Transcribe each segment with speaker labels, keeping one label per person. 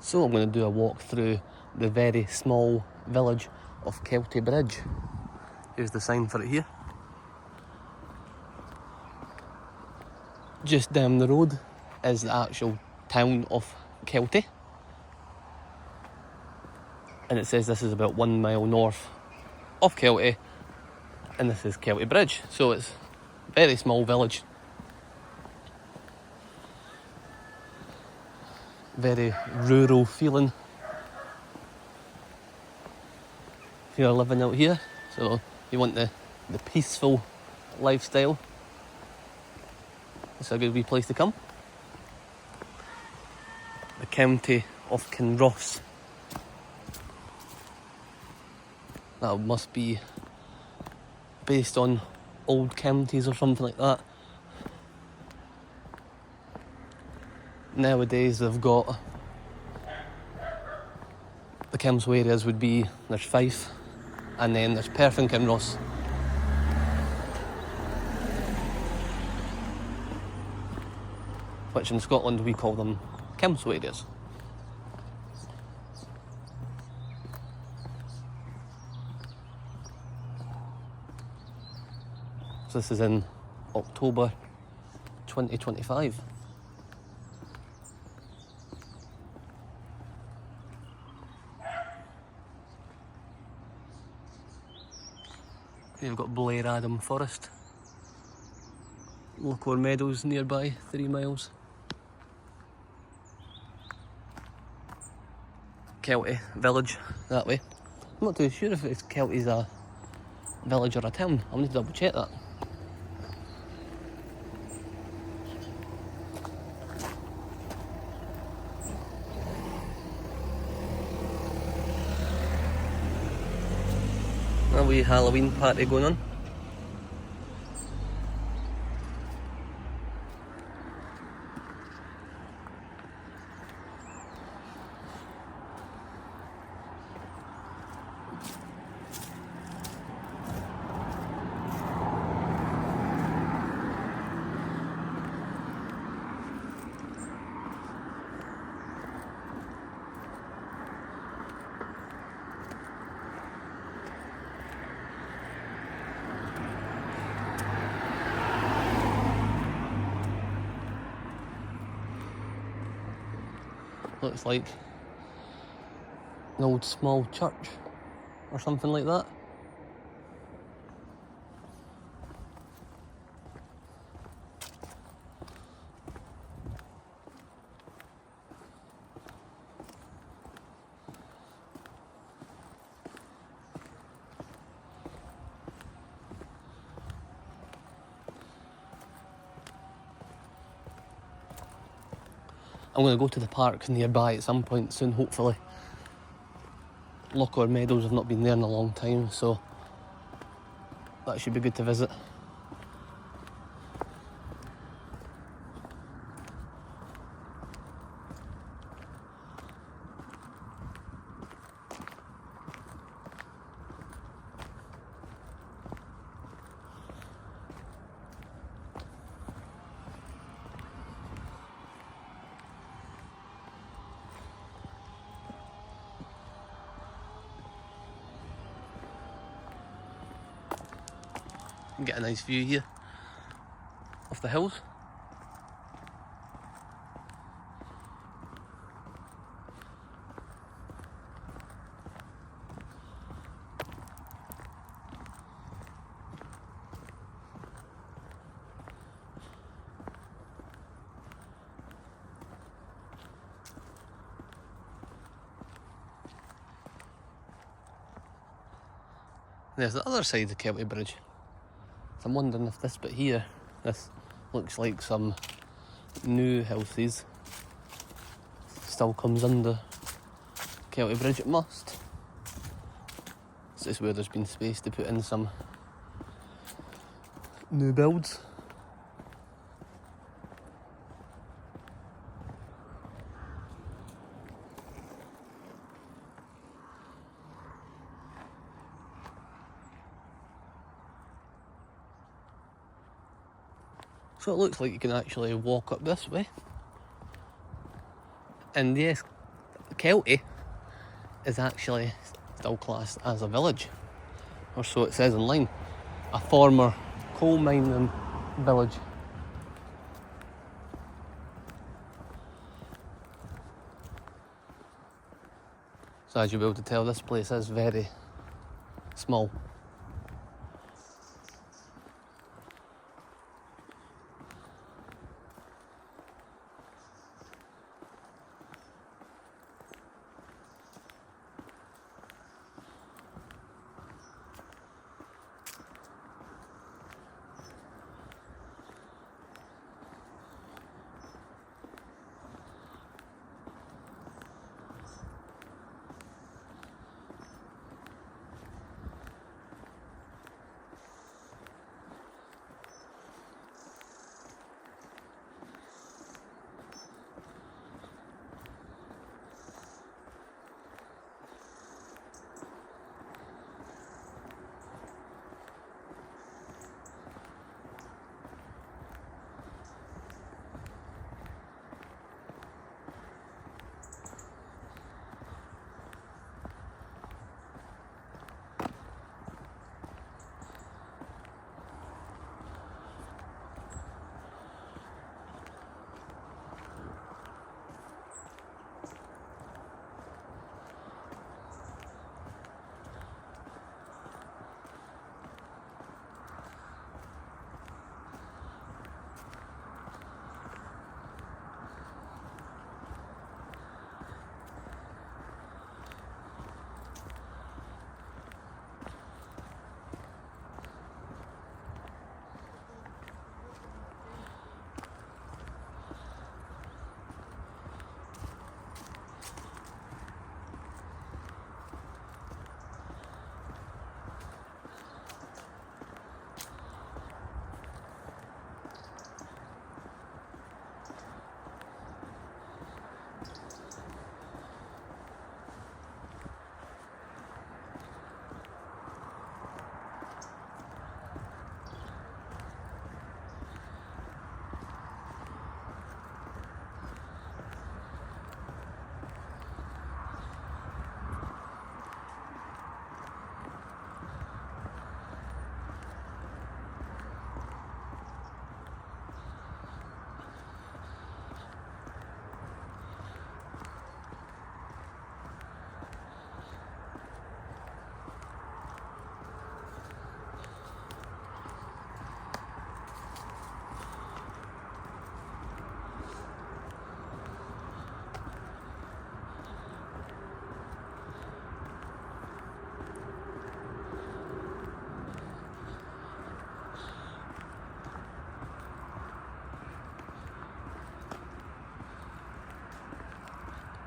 Speaker 1: So I'm going to do a walk through the very small village of Keltybridge. Here's the sign for it here. Just down the road is the actual town of Kelty. And it says this is about 1 mile north of Kelty. And this is Keltybridge. So it's a very small village. Very rural feeling. If you're living out here, so you want the peaceful lifestyle, it's a good wee place to come. The county of Kinross. That must be based on old counties or something like that. Nowadays they've got the council areas would be, there's Fife and then there's Perth and Kinross. Which in Scotland we call them council areas. So this is in October 2025. You've got Blair Adam Forest. Lochore Meadows nearby, 3 miles. Kelty village, that way. I'm not too sure if Kelty's a village or a town. I'll need to double check that. A wee Halloween party going on. Looks like an old small church or something like that. I'm going to go to the park nearby at some point soon, hopefully. Lochore Meadows, I've not been there in a long time, so that should be good to visit. Get a nice view here of the hills. There's the other side of Keltybridge. So I'm wondering if this bit here, this looks like some new houses, still comes under Keltybridge. It must. This is where there's been space to put in some new builds. So it looks like you can actually walk up this way. And yes, Kelty is actually still classed as a village, or so it says online. A former coal mining village. So as you'll be able to tell, this place is very small.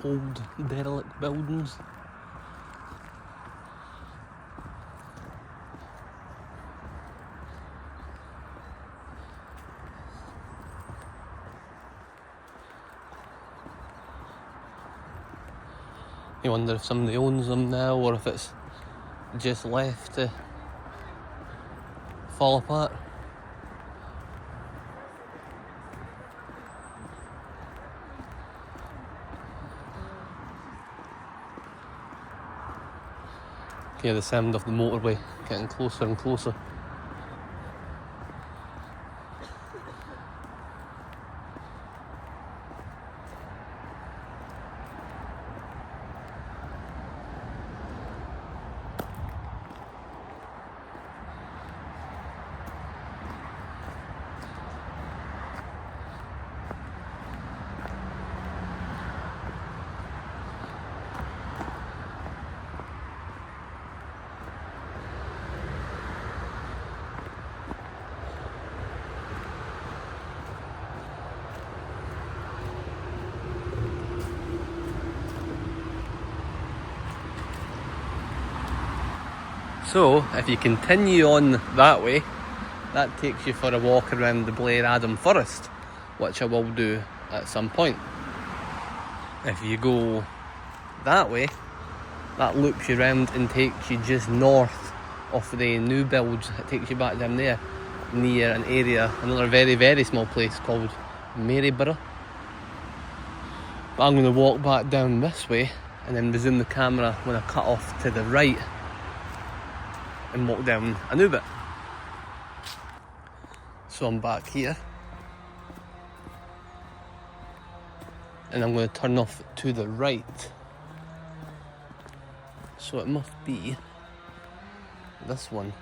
Speaker 1: Old derelict buildings. You wonder if somebody owns them now, or if it's just left to fall apart. Okay, the sound of the motorway getting closer and closer. So, if you continue on that way, that takes you for a walk around the Blair Adam Forest, which I will do at some point. If you go that way, that loops you around and takes you just north of the new builds. It takes you back down there, near an area, another very, very small place called Maryborough. But I'm going to walk back down this way and then resume the camera when I cut off to the right and walk down a new bit. So I'm back here and I'm going to turn off to the right. So it must be this one.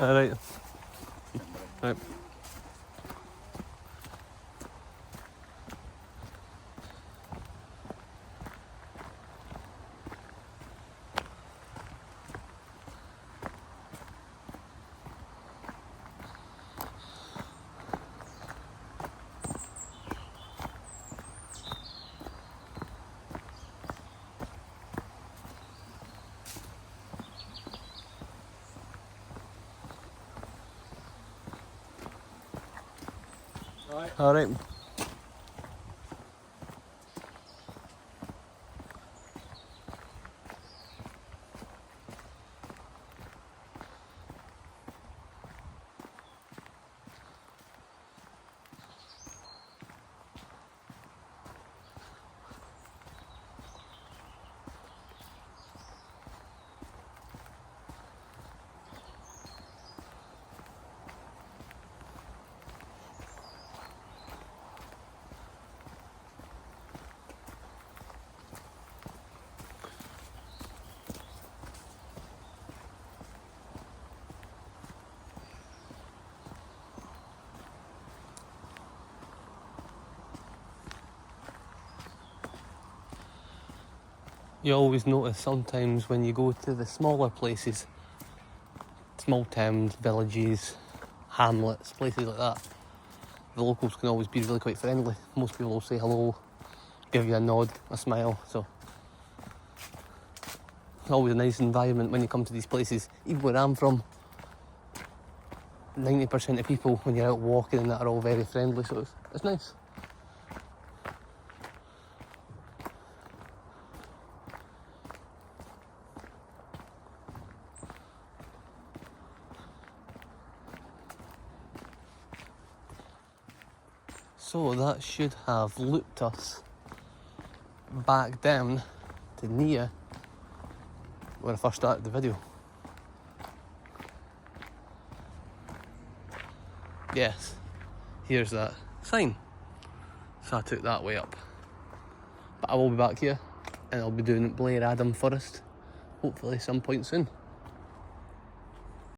Speaker 1: Alright. Right. Alright. You always notice sometimes when you go to the smaller places, small towns, villages, hamlets, places like that, the locals can always be really quite friendly. Most people will say hello, give you a nod, a smile, so it's always a nice environment when you come to these places. Even where I'm from, 90% of people when you're out walking and that are all very friendly, so it's nice. So that should have looped us back down to near where I first started the video. Yes, here's that sign. So I took that way up. But I will be back here and I'll be doing Blair Adam Forest, hopefully some point soon.